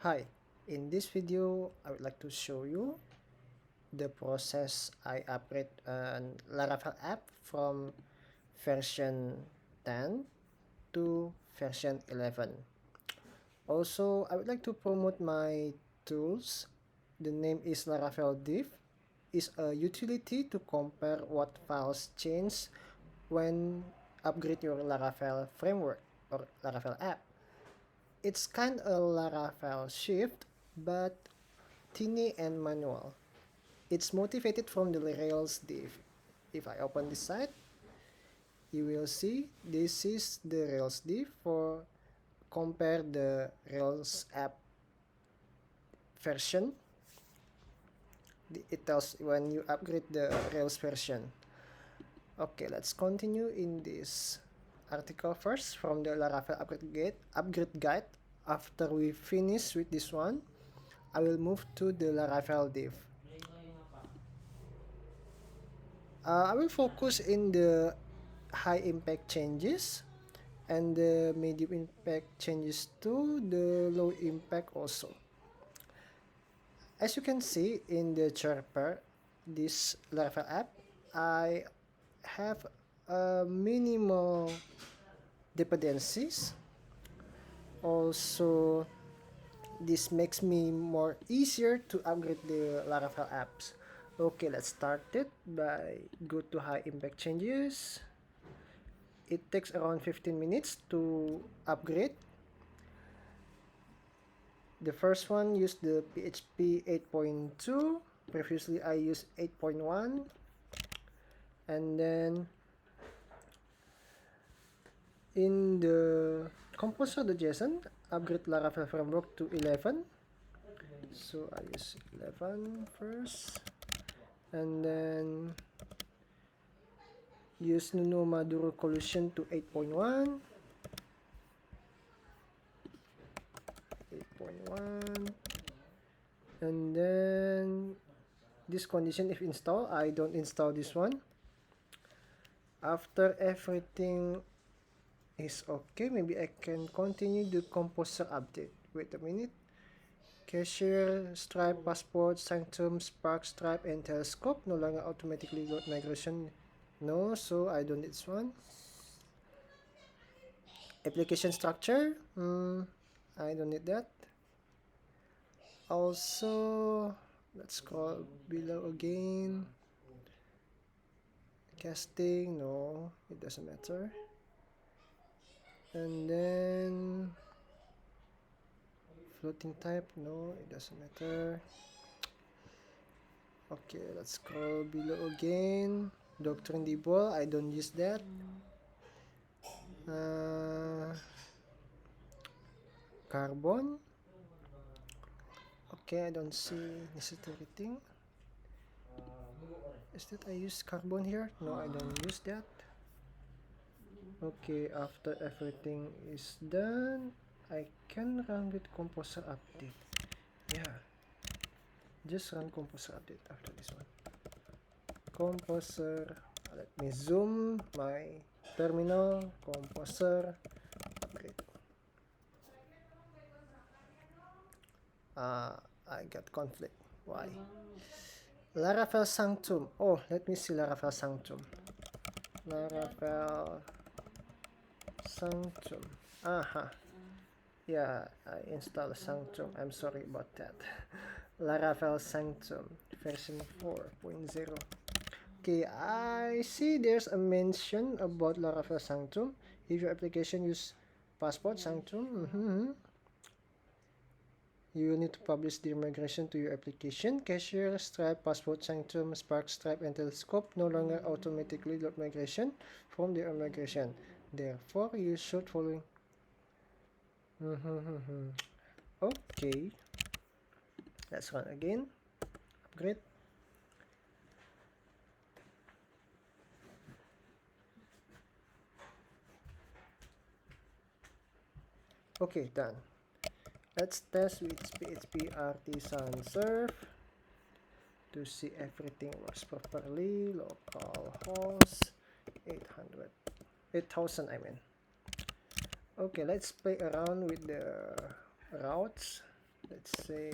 Hi, in this video I would like to show you the process I upgrade a Laravel app from version 10 to version 11. Also, I would like to promote my tools. The name is Laraveldiff. Is a utility to compare what files change when upgrade your Laravel framework or Laravel app. It's kind of Laravel shift, but tiny and manual. It's motivated from the Rails diff. If I open this site, you will see this is the Rails diff for compare the Rails app version. It tells when you upgrade the Rails version. Okay, let's continue in this article first from the Laravel upgrade guide. After we finish with this one, I will move to the Laravel diff. I will focus in the high impact changes and the medium impact changes to the low impact also. As you can see in the chart, this Laravel app, I have a minimal dependencies. Also, this makes me more easier to upgrade the Laravel apps. Okay, let's start it by go to high impact changes. It takes around 15 minutes to upgrade. The first one used the PHP 8.2. Previously I used 8.1. And then in the composer.json, upgrade Laravel framework to 11. So I use 11 first. And then use Nuno Maduro collision to 8.1. 8.1. And then this condition if install, I don't install this one. After everything is okay, maybe I can continue the composer update. Wait a minute. Cashier, Stripe, Passport, Sanctum, Spark, Stripe, and Telescope no longer automatically load migration. No, so I don't need this one. Application structure, I don't need that. Also, let's scroll below again. Casting, no, it doesn't matter. And then floating type, no, it doesn't matter. Okay, let's scroll below again. Doctrine Debol, I don't use that. Carbon, okay, I don't see necessary thing. Is that I use carbon here? No, I don't use that. Okay, after everything is done, I can run with composer update. Yeah, just run composer update after this one. Composer, let me zoom my terminal. Composer upgrade. I got conflict. Why? Laravel Sanctum. Oh, let me see Laravel Sanctum. Laravel Sanctum. Aha. Yeah, I installed Sanctum. I'm sorry about that. Laravel Sanctum version 4.0. Okay, I see there's a mention about Laravel Sanctum. If your application use Passport Sanctum, you will need to publish the migration to your application. Cashier, Stripe, Passport Sanctum, Spark, Stripe, and Telescope no longer automatically load migration from their migration. Therefore, you should follow. Okay, let's run again. Upgrade. Okay, done. Let's test with PHP artisan serve to see everything works properly. Localhost 8000 I mean. Okay, let's play around with the routes. let's say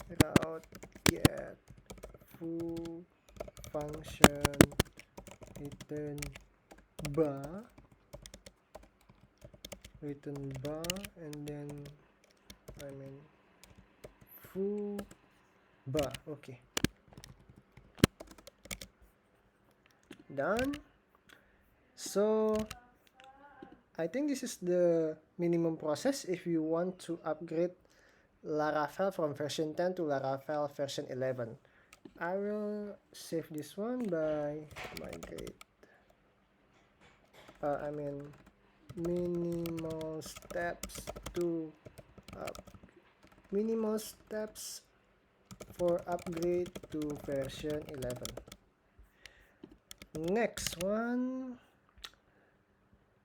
route get full function return bar, and then full bar. Okay, done. So I think this is the minimum process if you want to upgrade Laravel from version 10 to Laravel version 11. I will save this one by migrate. Minimal steps to minimal steps for upgrade to version 11. Next one,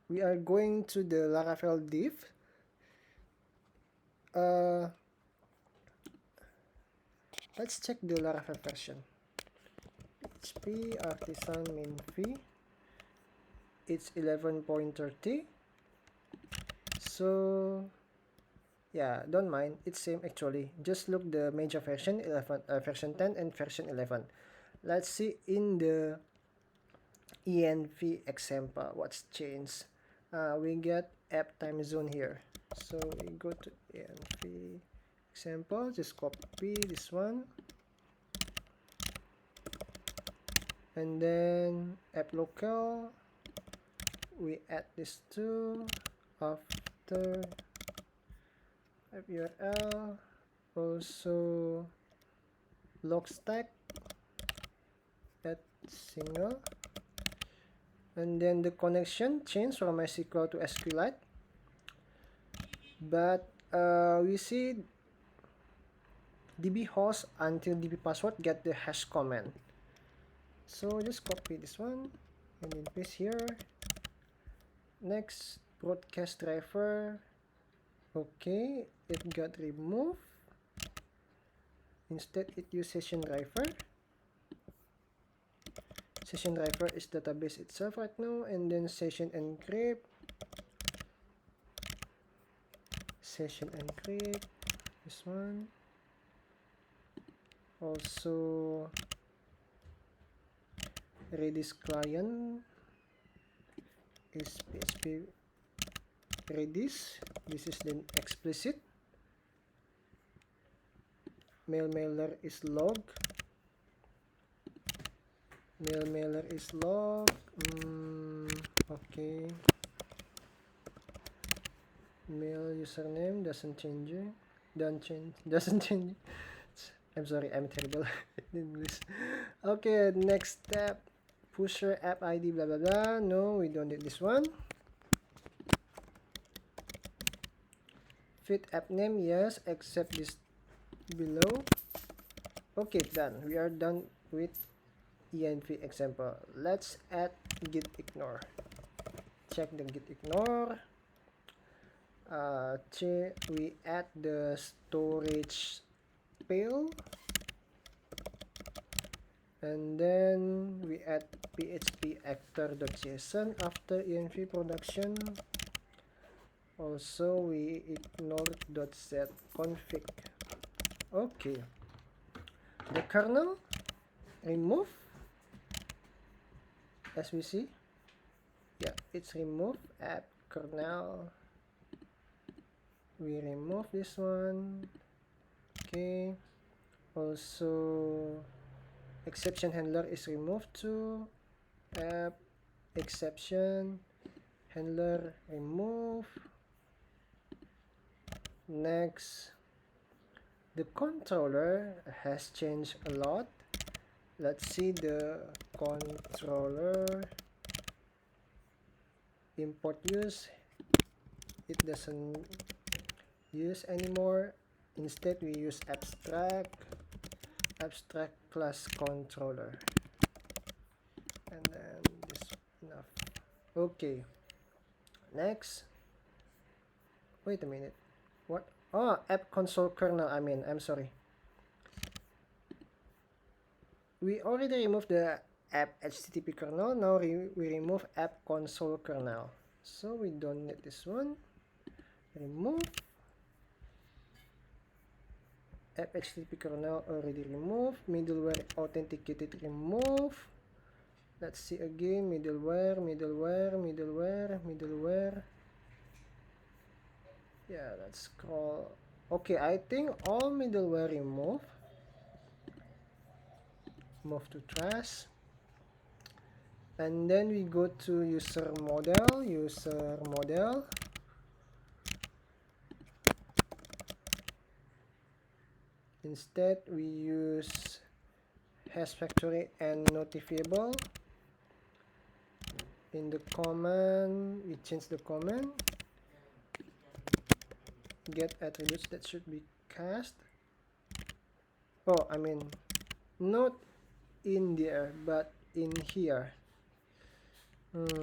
we are going to the Laraveldiff. Let's check the Laravel version. PHP artisan min v. It's 11.30. So yeah, don't mind, it's same actually. Just look the major version 11, version 10 and version 11. Let's see in the env example what's changed. We get app time zone here, so we go to env example, just copy this one, and then app local, we add this to after app url, also log stack, add single, and then the connection change from MySQL to SQLite, but we see db host until db password get the hash command, so just copy this one and then paste here. Next, broadcast driver, okay, it got removed, instead it used session driver. Session driver is database itself right now, and then session encrypt, this one, also Redis client is PHP Redis, this is the explicit, mailer is log, okay, mail username doesn't change. I'm sorry, I'm terrible in English. Okay, next step, pusher app ID blah blah blah. No, we don't need this one. Fit app name, yes, except this below. Okay, done. We are done with env example. Let's add git ignore. Check the git ignore. We add the storage pail, and then we add php actor.json after env production. Also we ignore.set config. Okay, the kernel remove, as we see, yeah, it's removed. App kernel, we remove this one. Okay, also exception handler is removed too. App exception handler remove. Next, the controller has changed a lot. Let's see the controller import use. It doesn't use anymore. Instead we use abstract plus controller, and then this enough. Okay, next, wait a minute, what? Oh, app console kernel, I'm sorry, we already removed the app http kernel. Now we remove app console kernel, so we don't need this one. Remove. HTTP kernel already removed. Middleware authenticated remove. Let's see again. Middleware. Yeah, let's scroll. Okay, I think all middleware remove. Move to trash. And then we go to user model. Instead, we use hash factory and notifiable. In the command, we change the command. Get attributes that should be cast. Oh, I mean, not in there, but in here. I'm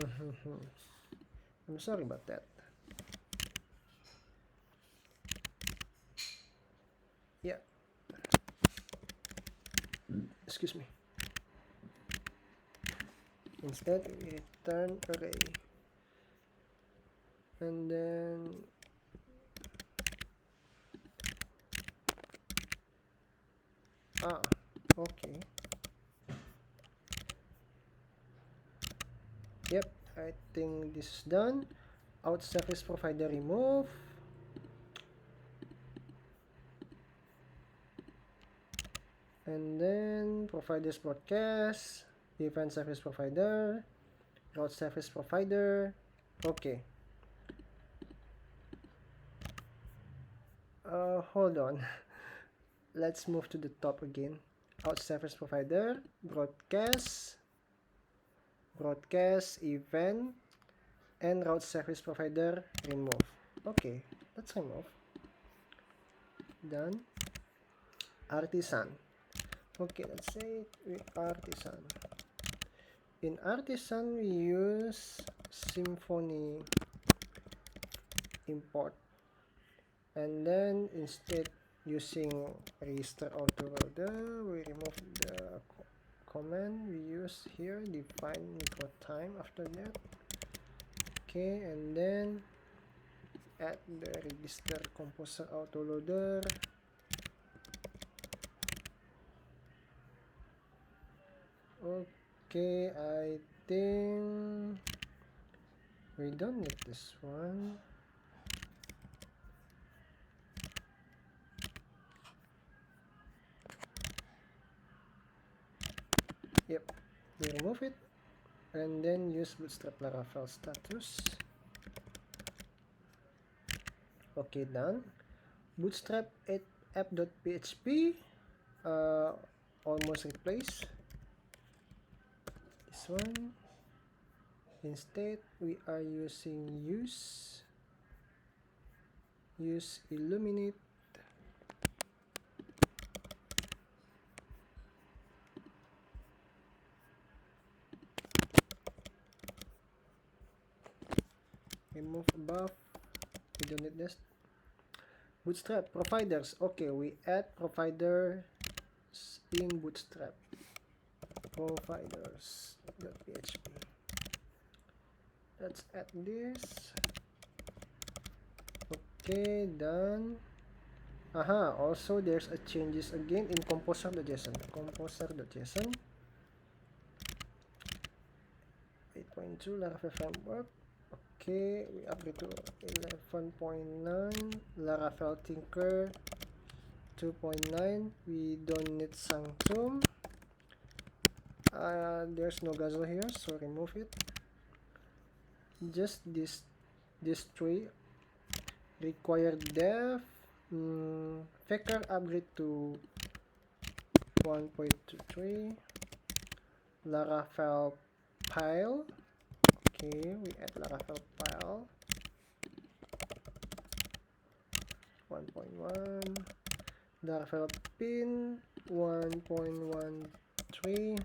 sorry about that. Yeah. Excuse me. Instead, we return array. And then okay. Yep, I think this is done. Out service provider remove. And then providers broadcast, event service provider, route service provider. Okay. Hold on. Let's move to the top again. Out service provider, broadcast, event, and route service provider remove. Okay, let's remove. Done. Artisan. Okay, let's say we artisan. In artisan, we use Symfony import, and then instead using register autoloader, we remove the command we use here, define micro time after that. Okay, and then add the register composer autoloader. Okay, I think we don't need this one. Yep, we remove it and then use bootstrap Laravel status. Okay, done. Bootstrap app.php almost replaced. This one. Instead, we are using use illuminate. Remove above. We don't need this. Bootstrap providers. Okay, we add providers in Bootstrap. Providers.php. Let's add this. Okay, done. Also there's a changes again in composer.json. 8.2 Laravel framework. Okay, we upgrade to 11.9. Laravel Tinker 2.9. We don't need Sanctum. There's no Gazelle here, so remove it. Just this three. Required dev. Factor upgrade to 1.23. Laravel pile. Okay, we add Laravel pile 1.1. Laravel pin 1.13.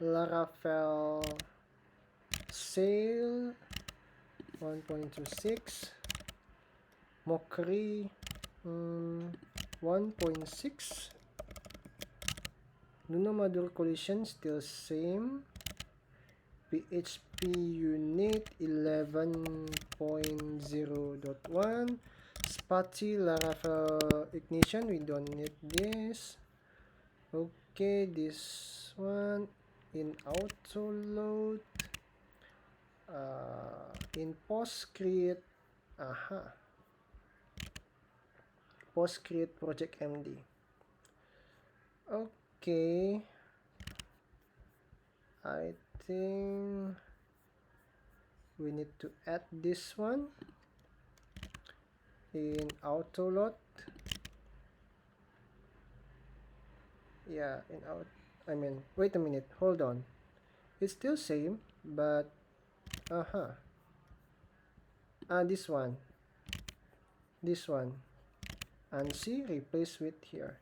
Laravel sail 1.26. Mockery 1.6. Luno module collision still same. PHP unit 11.0.1. Spotty Laravel ignition, we don't need this. Okay, this one in auto load, in post create, post create project MD. Okay, I think we need to add this one in auto load. Yeah, in out, wait a minute, hold on, it's still same, but this one, and see, replace with here.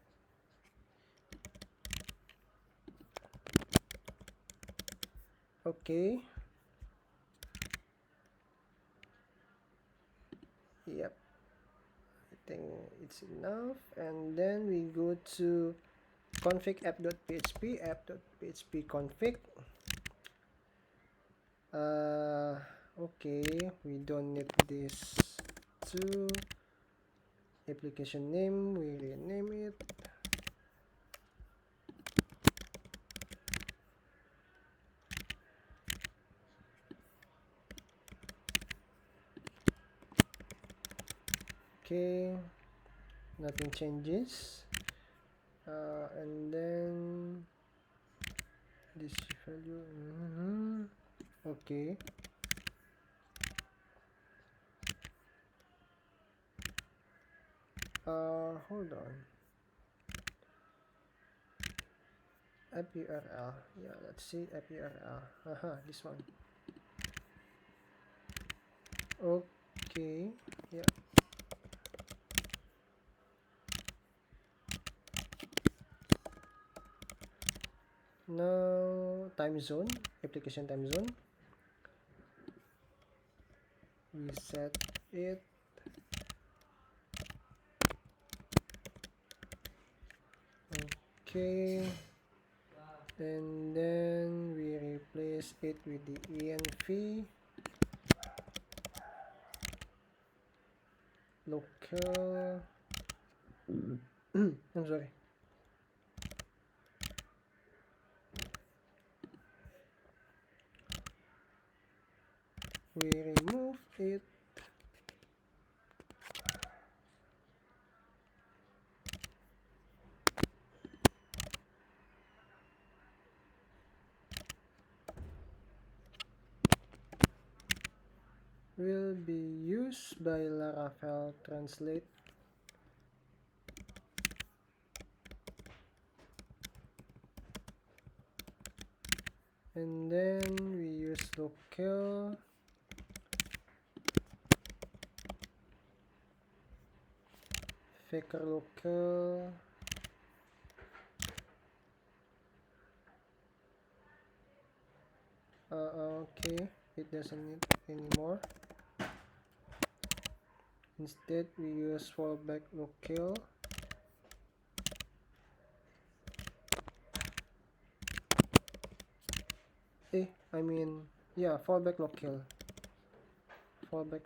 Okay, yep, I think it's enough. And then we go to config app.php config. Okay, we don't need this to application name, we rename it. Okay, nothing changes. And then this value, okay. Hold on, app URL, yeah, let's see app URL, this one. Okay, yeah. Now time zone, application time zone, we set it okay, and then we replace it with the env local I'm sorry, we remove it, will be used by Laravel translate, and then we use local faker local okay, it doesn't need anymore. Instead we use fallback local, yeah, fallback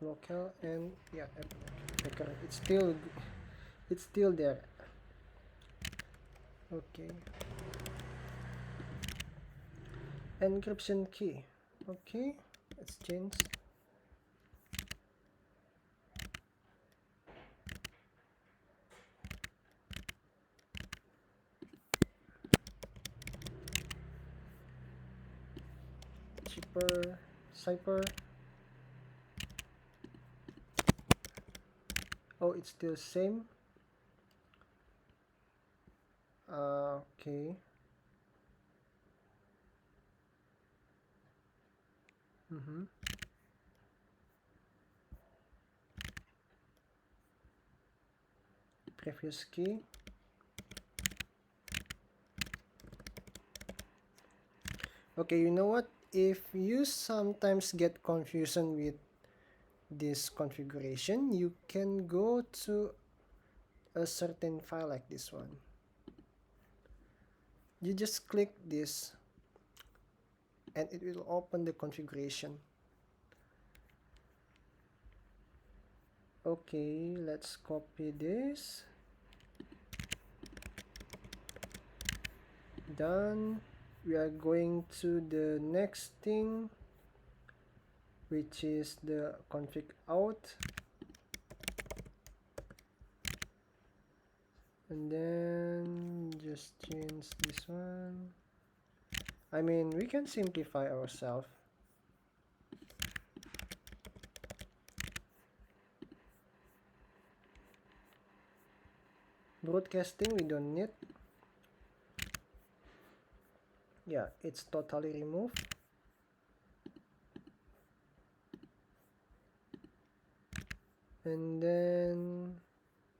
local, and yeah, faker, it's still there. Okay, encryption key, okay, let's change. Cipher, oh, it's still same. Okay, previous key. Okay, you know what, if you sometimes get confusion with this configuration, you can go to a certain file like this one. You just click this and it will open the configuration. Okay, let's copy this. Done. We are going to the next thing, which is the config out, and then just change this one. I mean, we can simplify ourselves. Broadcasting we don't need. Yeah, it's totally removed. And then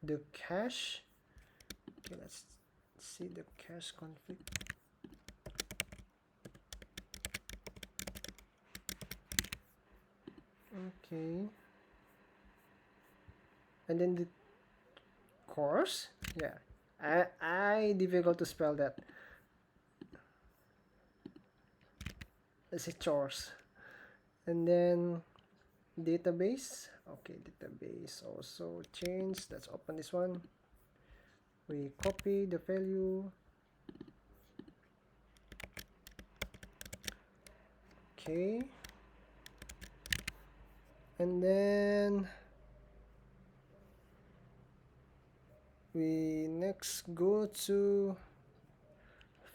the cache. Okay, let's see the cache config. Okay. And then the course. Yeah. I difficult to spell that. Let's say chores. And then database. Okay, database also change. Let's open this one. We copy the value. Okay. And then we next go to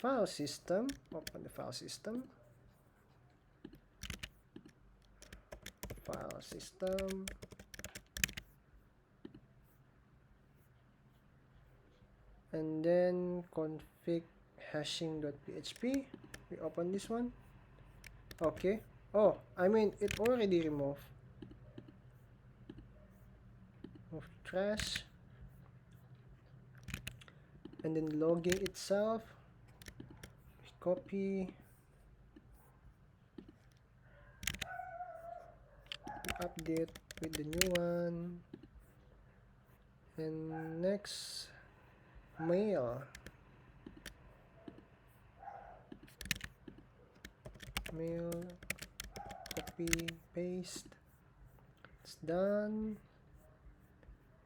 file system. Open the file system. File system. And then config hashing.php. We open this one. Okay. Oh, I mean it already removed. Move trash. And then logging itself. We copy. We update with the new one. And next, mail. Mail. Copy, paste. It's done.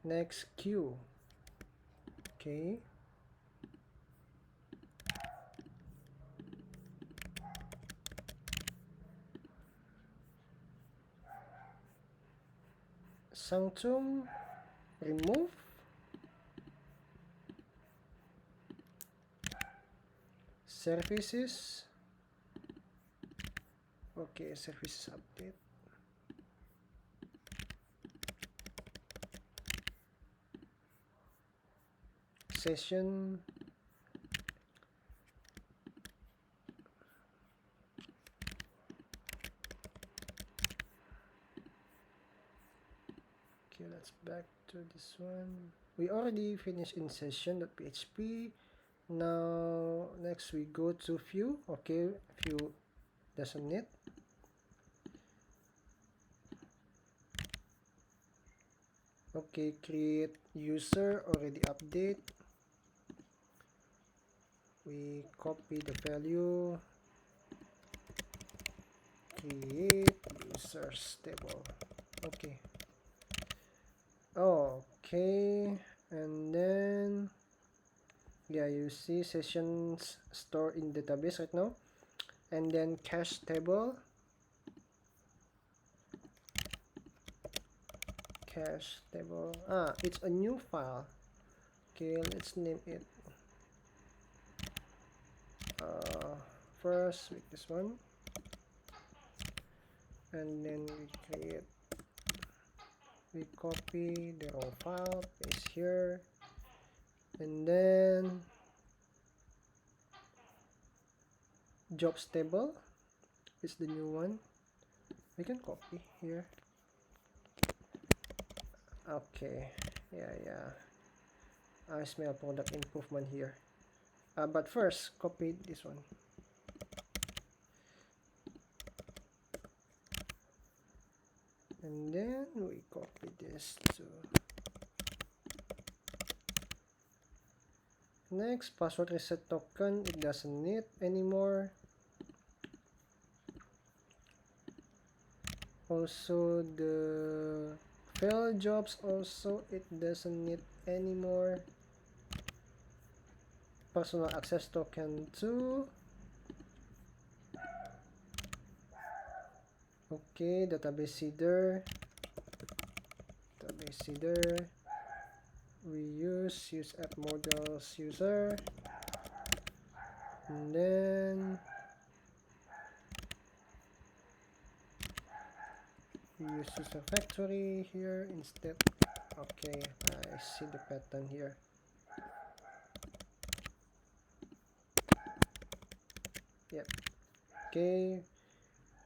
Next, queue. Okay. Sanctum, remove. Services. Okay, services update. Session. Okay, let's back to this one. We already finished in session.php. Now next we go to view. Okay, view doesn't need. Okay, create user already update. We copy the value. Create users table. Okay. Okay, and then yeah, you see sessions stored in database right now, and then cache table. Cache table. It's a new file. Okay, let's name it. First with this one, and then we copy the raw file, paste here, and then jobs table is the new one. We can copy here. Okay, yeah. I smell product improvement here. But first, copy this one. And then we copy this too. Next, password reset token. It doesn't need anymore. Also, the fail jobs also, it doesn't need anymore. Personal access token 2. Okay, database seeder. We use app models user, and then we use user factory here instead. Okay, I see the pattern here. Yep. Okay,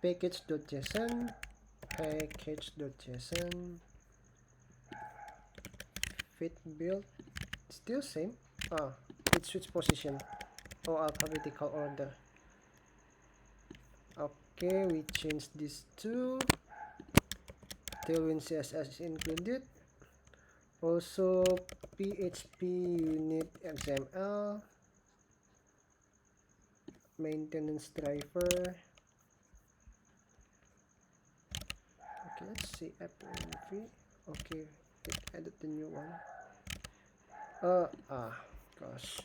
package.json, fit build, still same. It switch position or alphabetical order. Okay, we change this to Tailwind CSS is included. Also PHP unit XML, maintenance driver. Okay, let's see app env. Okay, it added the new one. Gosh,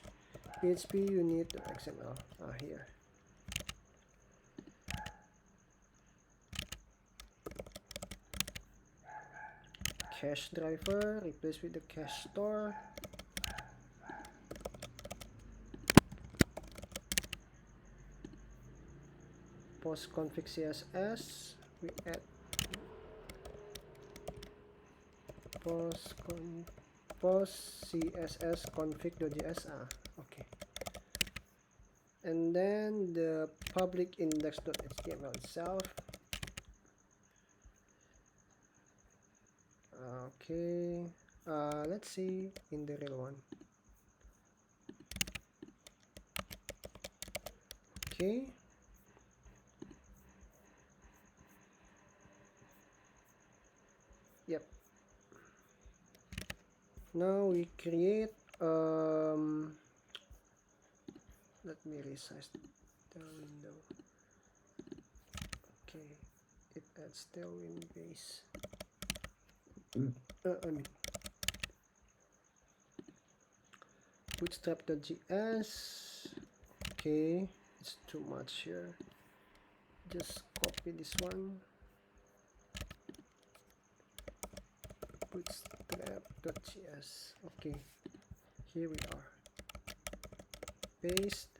PHP unit XML. Here. Cache driver, replace with the cache store. Post config CSS, we add post css config.js. Okay, and then the public index.html itself. Okay, let's see in the real one. Okay, yep. Now we create let me resize the window. Okay, it adds tailwind base. Bootstrap.js. Okay, it's too much here. Just copy this one. Bootstrap.js. Okay, here we are. Paste.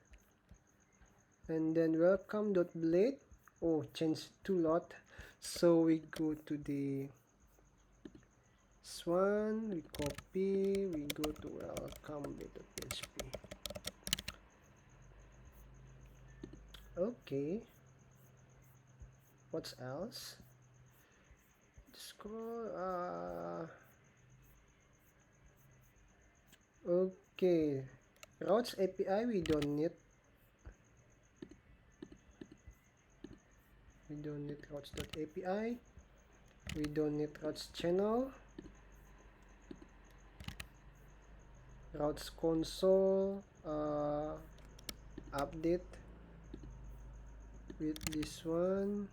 And then welcome.blade. Oh, change to lot. So we go to the one, we copy, we go to welcome.php. Okay, what else? Scroll. Okay, routes API we don't need. We don't need routes.api. We don't need routes channel. Routes console, update with this one.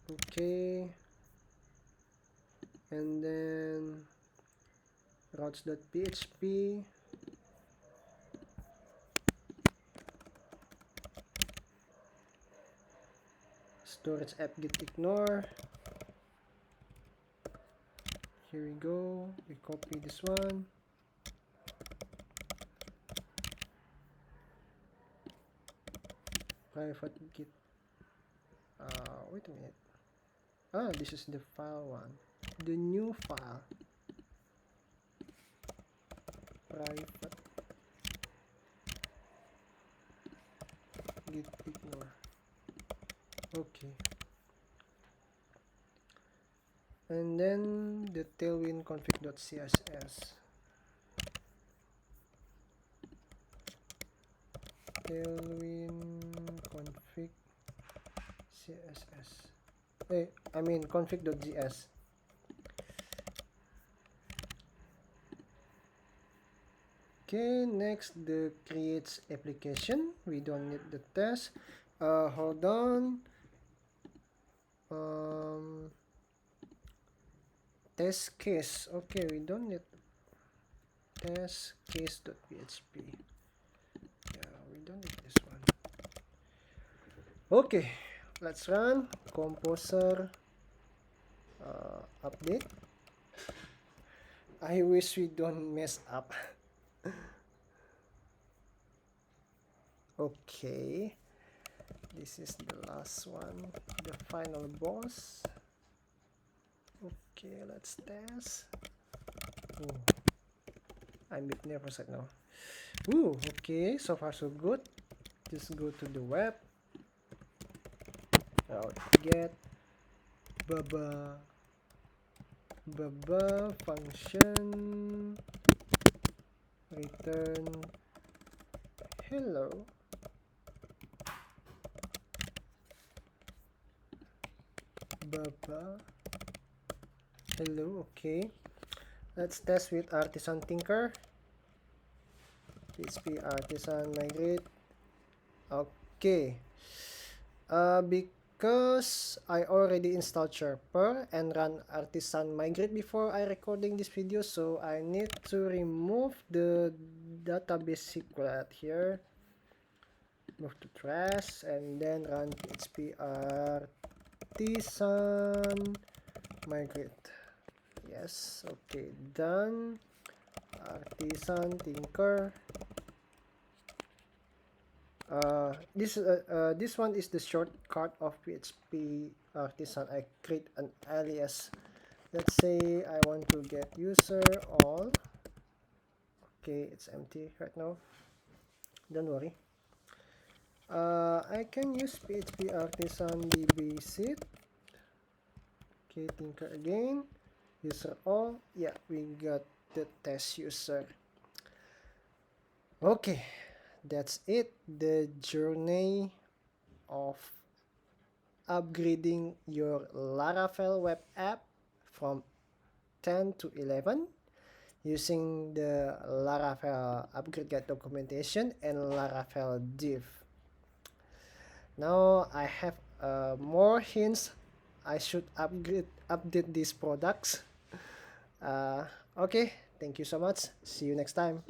Okay, and then routes.php. Storage app get ignore. Here we go, we copy this one. Private git. Wait a minute. This is the file one. The new file. Private git ignore. Okay. And then the tailwind config.css. Tailwind config css. Config.js. Okay, next the creates application. We don't need the test. Hold on. test case. Okay, we don't need test case.php. Yeah, we don't need this one. Okay, let's run composer update. I wish we don't mess up. Okay, this is the last one, the final boss. Okay, let's test. Ooh, I'm a bit nervous right now. Ooh, okay, so far so good. Just go to the web. Get baba function return hello. Baba hello. Okay, let's test with artisan tinker. PHP artisan migrate. Okay, because I already installed Sharper and run artisan migrate before I recording this video, so I need to remove the database SQL here, move to trash, and then run PHP artisan migrate. Yes, okay, done. Artisan tinker. This one is the shortcut of PHP artisan. I create an alias. Let's say I want to get user all. Okay, it's empty right now. Don't worry. I can use PHP artisan db seed. Okay, tinker again. User all. Yeah, we got the test user. Okay, that's it. The journey of upgrading your Laravel web app from 10 to 11 using the Laravel upgrade guide documentation and Laraveldiff. Now I have more hints. I should update these products. Okay, thank you so much. See you next time.